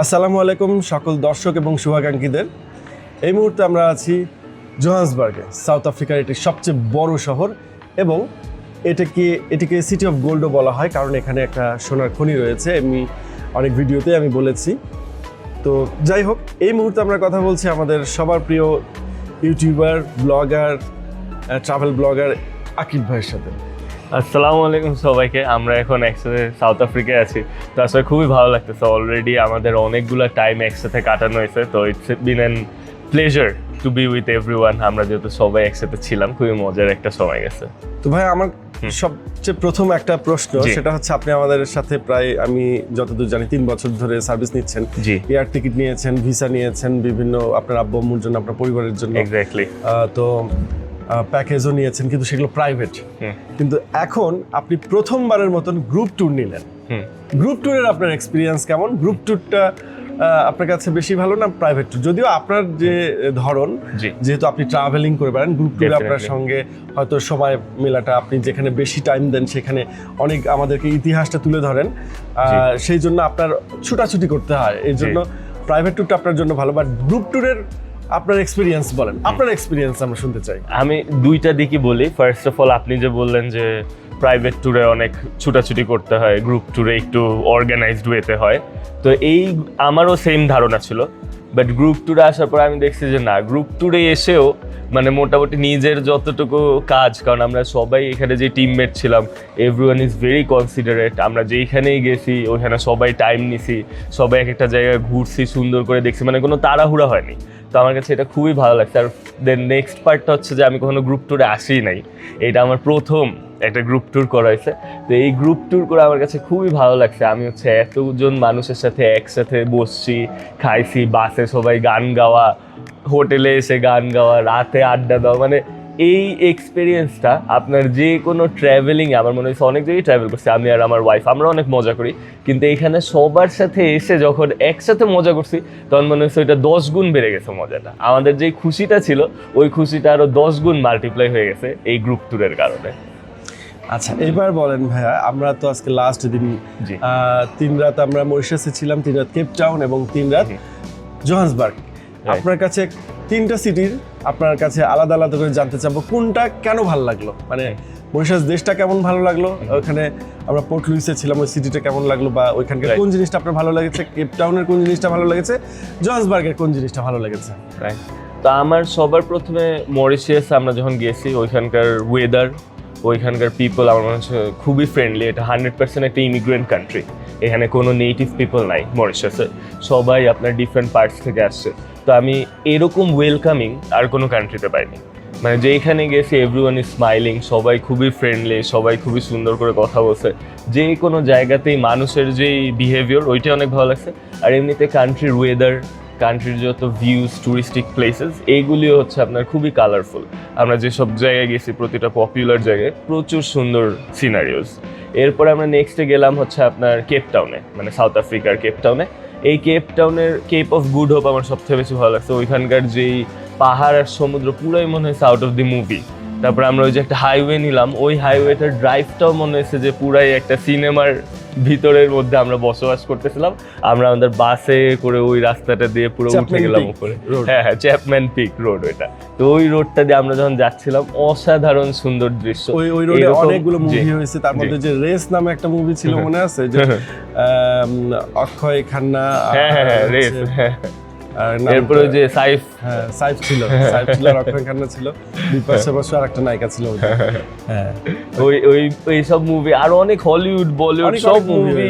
আসসালামু আলাইকুম সকল দর্শক এবং শুভাকাঙ্ক্ষীদের। এই মুহূর্তে আমরা আছি জোহান্সবার্গে, সাউথ আফ্রিকার একটি সবচেয়ে বড় শহর এবং এটিকে সিটি অফ গোল্ডও বলা হয়, কারণ এখানে একটা সোনার খনি রয়েছে। অনেক ভিডিওতে আমি বলেছি। তো যাই হোক, এই মুহূর্তে আমরা কথা বলছি আমাদের সবার প্রিয় YouTuber, blogger, travel blogger Akib ভাইয়ের সাথে। আসসালামু আলাইকুম সবাইকে। আমরা এখন একসাথে সাউথ আফ্রিকায় আছি, তো আসলে খুবই ভালো লাগতেছে। অলরেডি আমাদের অনেকগুলো টাইম একসাথে কাটানো হয়েছে, তো it's been an pleasure to B with everyone. আমরা যেহেতু সবাই একসাথে ছিলাম, খুবই মজার একটা সময় গেছে। তো ভাই, আমার সবচেয়ে প্রথম একটা প্রশ্ন, সেটা হচ্ছে আপনি আমাদের সাথে প্রায়, আমি যতদূর জানি 3 বছর ধরে সার্ভিস নিচ্ছেন। এয়ার টিকিট নিয়েছেন, ভিসা নিয়েছেন, বিভিন্ন আপনার আব্বু আম্মুর জন্য, আপনার পরিবারের জন্য। এক্স্যাক্টলি। তো প্যাকেজও নিয়েছেন, কিন্তু সেগুলো প্রাইভেট। কিন্তু এখন আপনি প্রথমবারের মতন গ্রুপ ট্যুর নিলেন। গ্রুপ ট্যুরের আপনার এক্সপিরিয়েন্স কেমন? গ্রুপ ট্যুরটা আপনার কাছে বেশি ভালো না প্রাইভেট ট্যুর? যদিও আপনার যে ধরন, যেহেতু আপনি ট্রাভেলিং করে বেড়ান, গ্রুপ ট্যুরে আপনার সঙ্গে হয়তো সময় মেলাটা, আপনি যেখানে বেশি টাইম দেন সেখানে অনেক আমাদেরকে ইতিহাসটা তুলে ধরেন, সেই জন্য আপনার ছুটাছুটি করতে হয়, এই জন্য প্রাইভেট ট্যুরটা আপনার জন্য ভালো। বাট গ্রুপ ট্যুরের আপনার এক্সপিরিয়েন্স বলেন, আপনার এক্সপিরিয়েন্স আমরা শুনতে চাই। আমি দুইটা দিকই বলি। ফার্স্ট অফ অল, আপনি যে বললেন যে প্রাইভেট ট্যুরে অনেক ছুটাছুটি করতে হয়, গ্রুপ ট্যুরে একটু অর্গানাইজড ওয়েতে হয়, তো আমারও সেম ধারণা ছিল। বাট গ্রুপ ট্যুরে আসার পর আমি দেখছি যে না, গ্রুপ ট্যুরে এসেও মানে মোটামুটি নিজের যতটুকু কাজ, কারণ আমরা সবাই এখানে যে টিমমেট ছিলাম, এভরিওয়ান ইজ ভেরি কনসিডারেট। আমরা যেইখানেই গেছি ওইখানে সবাই টাইম নিছি, সবাই এক একটা জায়গায় ঘুরছি, সুন্দর করে দেখছি, মানে কোনো তাড়াহুড়া হয়নি। তো আমার কাছে এটা খুবই ভালো লাগছে। আর দেন নেক্সট পার্টটা হচ্ছে যে আমি কখনো গ্রুপ ট্যুরে আসি নাই, এটা আমার প্রথম একটা গ্রুপ ট্যুর করা হয়েছে। তো এই গ্রুপ ট্যুর করে আমার কাছে খুবই ভালো লাগছে। আমি এতজন মানুষের সাথে একসাথে বসছি, খাইছি, বাসে সবাই গান গাওয়া, হোটেলে এসে গান গাওয়া, রাতে আড্ডা দেওয়া, মানে এই এক্সপিরিয়েন্সটা আপনার যে কোনো ট্রাভেলিংয়ে, আমার মনে হচ্ছে অনেক জায়গায় ট্রাভেল করছি আমি আর আমার ওয়াইফ, আমরা অনেক মজা করি, কিন্তু এখানে সবার সাথে এসে যখন একসাথে মজা করছি, তখন মনে হচ্ছে ওইটা 10 গুণ বেড়ে গেছে মজাটা। আমাদের যেই খুশিটা ছিল, ওই খুশিটা আরও 10 গুণ মাল্টিপ্লাই হয়ে গেছে এই গ্রুপ ট্যুরের কারণে। আচ্ছা, এবার বলেন ভাইয়া, আমরা তো আজকে লাস্ট দিন 3 রাত আমরা মরিশাসে ছিলাম, 3 রাত কেপ টাউন এবং 3 রাত জোহান্সবার্গ। আপনার কাছে 3টা সিটির আপনার কাছে আলাদা আলাদা করে জানতে চাবো, কোনটা কেন ভালো লাগলো? মানে মরিশাস দেশটা কেমন ভালো লাগলো, ওখানে আমরা পোর্ট লুইসে ছিলাম, ওই সিটিটা কেমন লাগলো, বা ওইখানকার কোন জিনিসটা আপনার ভালো লেগেছে, কেপ টাউনের কোন জিনিসটা ভালো লেগেছে, জোহান্সবার্গের কোন জিনিসটা ভালো লেগেছে? তো আমার সবার প্রথমে মরিশাস আমরা যখন গেছি, ওইখানকার ওয়েদার, ওইখানকার পিপল আমার মনে হচ্ছে খুবই ফ্রেন্ডলি। এটা 100% একটা ইমিগ্রেন্ট কান্ট্রি, এখানে কোনো নেটিভ পিপল নাই মরিশাসে, সবাই আপনার ডিফারেন্ট পার্টস থেকে আসছে। তো আমি এরকম ওয়েলকামিং আর কোনো কান্ট্রিতে পাইনি। মানে যেখানে গেছি এভরিওয়ান ইজ স্মাইলিং, সবাই খুবই ফ্রেন্ডলি, সবাই খুবই সুন্দর করে কথা বলছে। যে কোনো জায়গাতেই মানুষের যেই বিহেভিয়ার, ওইটাই অনেক ভালো লাগছে। আর এমনিতে কান্ট্রির ওয়েদার, কান্ট্রির যত ভিউজ, টুরিস্টিক প্লেসেস, এইগুলিও হচ্ছে আপনার খুবই কালারফুল। আমরা যেসব জায়গায় গেছি, প্রতিটা পপুলার জায়গায় প্রচুর সুন্দর সিনারিওস। এরপরে আমরা নেক্সটে গেলাম হচ্ছে আপনার কেপ টাউনে, মানে সাউথ আফ্রিকার কেপ টাউনে। এই কেপ টাউনের কেপ অফ গুড হোপ আমার সবথেকে বেশি ভালো লাগছে। ওইখানকার যেই পাহাড় আর সমুদ্র, পুরাই মনে হয়েছে আউট অফ দি মুভি। তারপরে আমরা ওই যে একটা হাইওয়ে নিলাম, ওই হাইওয়েটার ড্রাইভটাও মনে হয়েছে যে পুরাই একটা সিনেমার ভিতরের মধ্যে আমরা বসবাস করতেছিলাম। আমরা আমাদের বাসে করে ওই রাস্তাটা দিয়ে পুরো উঠে গেলাম উপরে। হ্যাঁ, চ্যাপম্যান পিক রোড ওইটা। তো ওই রোডটা দিয়ে আমরা যখন যাচ্ছিলাম, অসাধারণ সুন্দর দৃশ্য। ওই রোডে অনেকগুলো মুভি হয়েছে, তার মধ্যে যে রেস নামে একটা মুভি ছিল, মনে আছে? যে অক্ষয় খান্না, হ্যাঁ রেস, এরপরে যে সাইফ ছিল, আর অক্ষয় খান্না ছিল, বিপাশা বসু আর একটা নায়িকা ছিল। হ্যাঁ, ওই সব মুভি, আর অনেক হলিউড, বলিউড সব মুভি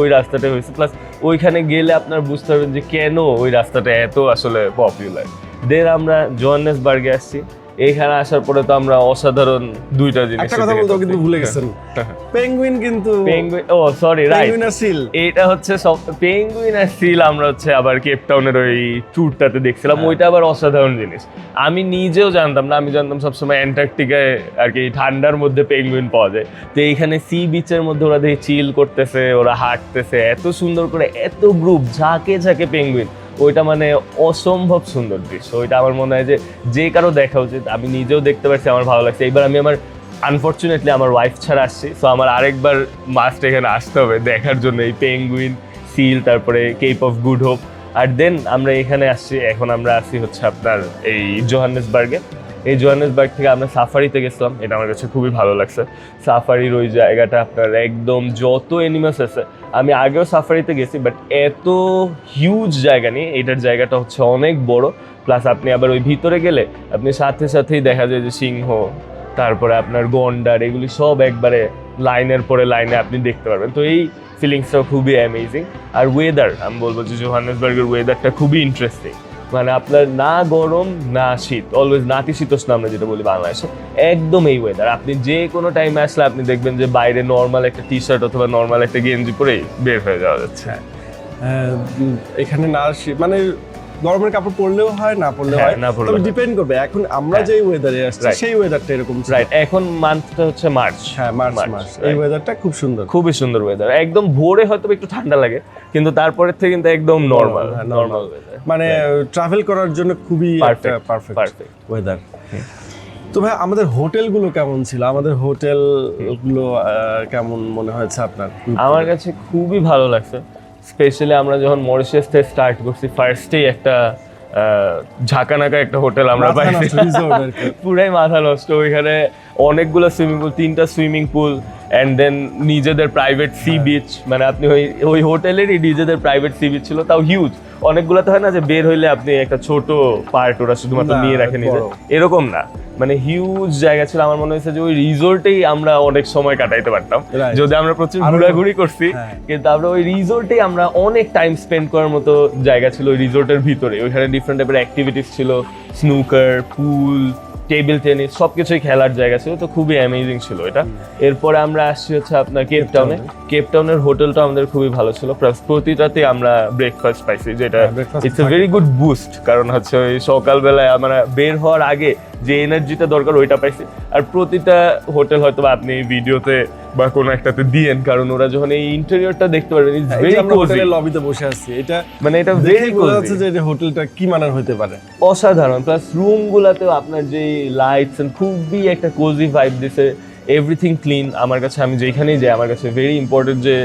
ওই রাস্তাটা হয়েছে। প্লাস ওইখানে গেলে আপনার বুঝতে পারবেন যে কেন ওই রাস্তাটা এত আসলে পপুলার। দেন আমরা জোহান্সবার্গে আসছি। এইখানে আসার পরে তো আমরা অসাধারণ দুইটা জিনিস, একটা কথা বলতে কিন্তু ভুলে গেছেন, পেঙ্গুইন। কিন্তু ও সরি, রাইট, পেঙ্গুইন আর সিল, এটা হচ্ছে সব পেঙ্গুইন আর সিল আমরা হচ্ছে আবার কেপ টাউনের ওই ট্যুরটাতে দেখছিলাম। ওইটা আবার অসাধারণ জিনিস, আমি নিজেও জানতাম না। আমি জানতাম সবসময় অ্যান্টার্কটিকায় আর কি ঠান্ডার মধ্যে পেঙ্গুইন পাওয়া যায়। তো এইখানে সি বিচের মধ্যে ওরা দেখে চিল করতেছে, ওরা হাঁটতেছে এত সুন্দর করে, এত গ্রুপ, ঝাঁকে ঝাঁকে পেঙ্গুইন। ওইটা মানে অসম্ভব সুন্দর দৃশ্য। ওইটা আমার মনে হয় যে কারো দেখা উচিত। আমি নিজেও দেখতে পাচ্ছি, আমার ভালো লাগছে। এবার আমি আমার আনফর্চুনেটলি আমার ওয়াইফ ছাড়া আসছি, সো আমার আরেকবার মাস্ট এখানে আসতে হবে দেখার জন্য এই পেঙ্গুইন, সিল, তারপরে কেপ অফ গুড হোপ। আর দেন আমরা এখানে আসছি, এখন আমরা আসছি হচ্ছে আপনার এই জোহানেসবার্গে। এই জোহানেসবার্গ থেকে আমরা সাফারিতে গেছিলাম, এটা আমার কাছে খুবই ভালো লাগছে। সাফারির ওই জায়গাটা আপনার একদম যত অ্যানিমালস আছে, আমি আগেও সাফারিতে গেছি বাট এত হিউজ জায়গা নেই, এটার জায়গাটা হচ্ছে অনেক বড়। প্লাস আপনি আবার ওই ভিতরে গেলে আপনি সাথে সাথেই দেখা যায় যে সিংহ, তারপরে আপনার গন্ডার, এগুলি সব একবারে লাইনের পরে লাইনে আপনি দেখতে পারবেন। তো এই ফিলিংসটাও খুবই অ্যামেজিং। আর ওয়েদার, আমি বলবো যে জোহানেসবার্গের ওয়েদারটা খুবই ইন্টারেস্টিং। মানে আপনার না গরম না শীত, অলওয়েজ নাতিশীতোষ্ণ আমরা যেটা বলি বাংলাদেশে, একদম এই ওয়েদার। আপনি যে কোনো টাইমে আসলে আপনি দেখবেন যে বাইরে নর্মাল একটা টি শার্ট অথবা নর্মাল একটা গেঞ্জি পরেই বের হয়ে যাওয়া যাচ্ছে। এখানে না মানে গরমের কাপড় পরলেও হয়, না পরলেও হয়, না পরলেও তবে হয়। ডিপেন্ড করবে এখন আমরা যে ওয়েদারে আসছি Right. সেই ওয়েদারটা এরকম ছিল। রাইট, এখন মান্থটা হচ্ছে মার্চ। হ্যাঁ, মার্চ মাস, এই ওয়েদারটা খুব সুন্দর, খুবই সুন্দর ওয়েদার। একদম ভোরে হয়তো একটু ঠান্ডা লাগে, কিন্তু তারপরের থেকে কিন্তু একদম নর্মাল হ্যাঁ, নর্মাল normal। ওয়েদার। মানে ট্রাভেল করার জন্য খুবই একটা পারফেক্ট ওয়েদার। তো ভাই আমাদের হোটেলগুলো কেমন ছিল? আমাদের হোটেলগুলো কেমন মনে হয়েছে আপনার? আমার কাছে খুবই ভালো লাগছে। স্পেশালি আমরা যখন মরিশাস থেকে স্টার্ট করছি, ফার্স্টেই একটা ঝাঁকানাকা একটা হোটেল আমরা মাথা পাইছি, নষ্ট resort আর কি। পুরাই মাথা নষ্ট। ওইখানে অনেকগুলো সুইমিং পুল, 3টা সুইমিং পুল, অ্যান্ড দেন নিজেদের প্রাইভেট সি বিচ। মানে আপনি ওই হোটেলেরই নিজেদের প্রাইভেট সি বিচ ছিল, তাও হিউজ। অনেকগুলোতে হয় না যে বের হইলে আপনি একটা ছোট পার্ট ওরা শুধুমাত্র না, নিয়ে রাখে নিজে, বড়। এরকম না, মানে হিউজ জায়গা ছিল। আমার মনে হয়েছে যে ওই রিসোর্টেই আমরা অনেক সময় কাটাইতে পারতাম, Right. যদি আমরা প্রচুর আরো- ঘোরাঘুরি করছি। হ্যাঁ। কিন্তু আমরা ওই রিসোর্টেই আমরা অনেক টাইম স্পেন্ড করার মতো জায়গা ছিল ওই রিসোর্টের ভিতরে। ওইখানে ডিফারেন্ট টাইপের অ্যাক্টিভিটিস ছিল, স্নুকার, পুল, টেবিল টেনিস, সবকিছুই খেলার জায়গা ছিল। তো খুবই অ্যামেজিং ছিল এটা। এরপরে আমরা আসছি হচ্ছে আপনার কেপ টাউনে। কেপ টাউনের হোটেলটা আমাদের খুবই ভালো ছিল, প্লাস প্রতিটাতে আমরা ব্রেকফাস্ট পাইছি, যেটা হ্যাঁ, breakfast it's a very good boost. কারণ হচ্ছে ওই সকালবেলায় আমরা বের হওয়ার আগে যে এনার্জিটা দরকার ওইটা পাইছি। আর প্রতিটা হোটেল হয়তো বা আপনি ভিডিওতে বা কোনো একটাতে দিয়েন, কারণ ওরা যখন এই ইন্টেরিয়রটা দেখতে পারবেন, ইটস এই যে ভেরি আমরা কোজি। হোটেলের লবিতে বসে আছি, এটা মানে এটা দেখেই ভেরি বোঝা কোজি, যাচ্ছে যে এটা হোটেলটা কি মানের হতে পারে। অসাধারণ। প্লাস রুম গুলাতেও আপনার যে লাইটস খুবই একটা কোজি ভাইব দিছে, এভরিথিং ক্লিন। আমার কাছে, আমি যেখানেই যাই, আমার কাছে ভেরি ইম্পর্টেন্ট যে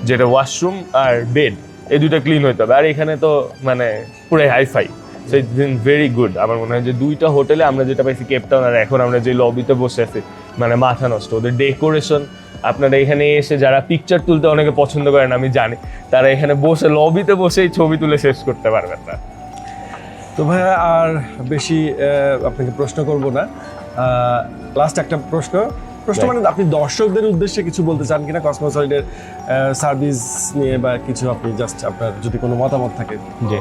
যেটা ওয়াশরুম আর বেড, এই দুইটা ক্লিন হইতে হবে। আর এখানে তো মানে পুরো hi fi, so it's been very good. আমার মনে হয় যে দুইটা হোটেলে আমরা যেটা পাইছি কেপ টাউন আর এখন আমরা যে লবিতে বসে আছি, মানে মাথা নষ্ট। ওদের ডেকোরেশন, আপনারা এখানে এসে যারা পিকচার তুলতে অনেকে পছন্দ করেন আমি জানি, তারা এখানে বসে লবিতে বসেই ছবি তুলে শেষ করতে পারবেন না। তো ভাইয়া আর বেশি আপনাকে প্রশ্ন করব না, লাস্ট একটা প্রশ্ন মানে আপনি দর্শকদের উদ্দেশ্যে কিছু বলতে চান কিনা কসমোসলিডের সার্ভিস নিয়ে, বা কিছু আপনি জাস্ট আপনার যদি কোনো মতামত থাকে? জি,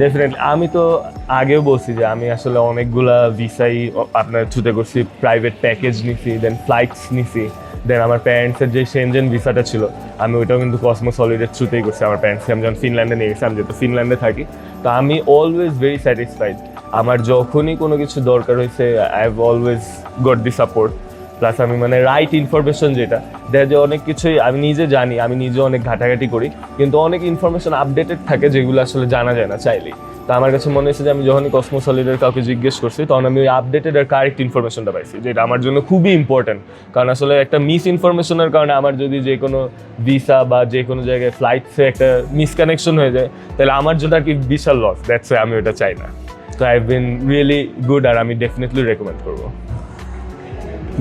ডেফিনেটলি। আমি তো আগেও বলছি যে আমি আসলে অনেকগুলা ভিসাই আপনার থ্রুতে করছি, প্রাইভেট প্যাকেজ নিছি, দেন ফ্লাইটস নিছি, দেন আমার প্যারেন্টসের যে সেনজেন ভিসাটা ছিল আমি ওইটাও কিন্তু কসমোসলিডের থ্রুতেই করছি। আমার প্যারেন্টসকে আমি যখন ফিনল্যান্ডে নিয়ে গেছি, আমি যেহেতু ফিনল্যান্ডে থাকি, তো আমি অলওয়েজ ভেরি স্যাটিসফাইড। আমার যখনই কোনো কিছু দরকার হয়েছে, I have always goat the support. Plus আমি মানে রাইট ইনফরমেশন, যেটা দেখা যায় অনেক কিছুই আমি নিজে জানি, আমি নিজে অনেক ঘাটাঘাটি করি, কিন্তু অনেক ইনফরমেশন আপডেটেড থাকে যেগুলো আসলে জানা যায় না চাইলেই। তো আমার কাছে মনে হয়েছে যে আমি যখনই কসমোসলিডের কাউকে জিজ্ঞেস করছি, তখন আমি ওই আপডেটেড আর কারেক্ট ইনফরমেশনটা পাইছি, যেটা আমার জন্য খুবই ইম্পর্টেন্ট। কারণ আসলে একটা মিস ইনফরমেশনের কারণে আমার যদি যে কোনো ভিসা বা যে কোনো জায়গায় ফ্লাইটসে একটা মিসকানেকশন হয়ে যায়, তাহলে আমার জন্য আর কি বিশাল লস। দ্যাটস ওয়াই আমি ওটা চাই না। তো I have been really good, আর আমি ডেফিনেটলি রেকমেন্ড করবো।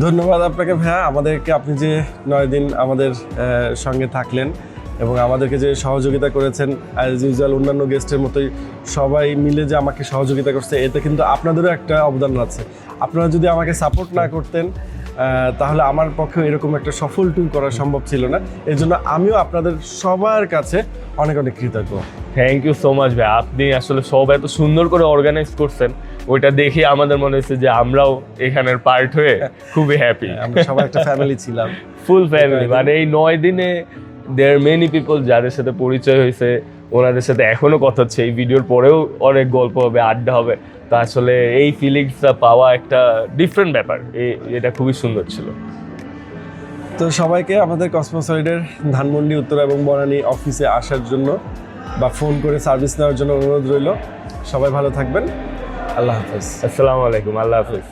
ধন্যবাদ আপনাকে ভাইয়া, আমাদেরকে আপনি যে 9 দিন আমাদের সঙ্গে থাকলেন এবং আমাদেরকে যে সহযোগিতা করেছেন, অ্যাজ ইউজুয়াল অন্যান্য গেস্টের মতোই সবাই মিলে যে আমাকে সহযোগিতা করছে, এতে কিন্তু আপনাদেরও একটা অবদান আছে। আপনারা যদি আমাকে সাপোর্ট না করতেন তাহলে আমার পক্ষে এরকম একটা সফল ট্যুর করা সম্ভব ছিল না। এই জন্য আমিও আপনাদের সবার কাছে অনেক অনেক কৃতজ্ঞ। থ্যাংক ইউ সো মাচ ভাই, আপনি আসলে সব এত সুন্দর করে অর্গানাইজ করছেন, ওইটা দেখে আমাদের মনে হচ্ছে যে আমরাও এখানের পার্ট হয়ে খুবই হ্যাপি। আমরা সবাই একটা ফ্যামিলি ছিলাম, ফুল ফ্যামিলি। মানে এই 9 দিনে দেয়ার মেনি পিপল যাদের সাথে পরিচয় হয়েছে, ওনাদের সাথে এখনো কথা হচ্ছে, এই ভিডিওর পরেও অনেক গল্প হবে, আড্ডা হবে। তো আসলে এই ফিলিংসটা পাওয়া একটা ডিফারেন্ট ব্যাপার, এটা খুবই সুন্দর ছিল। তো সবাইকে আমাদের কসমোসলিডের ধানমন্ডি, উত্তরা এবং বনানী অফিসে আসার জন্য বা ফোন করে সার্ভিস নেওয়ার জন্য অনুরোধ রইল। সবাই ভালো থাকবেন, আল্লাহ হাফেজ। আসসালামু আলাইকুম, আল্লাহ হাফিজ।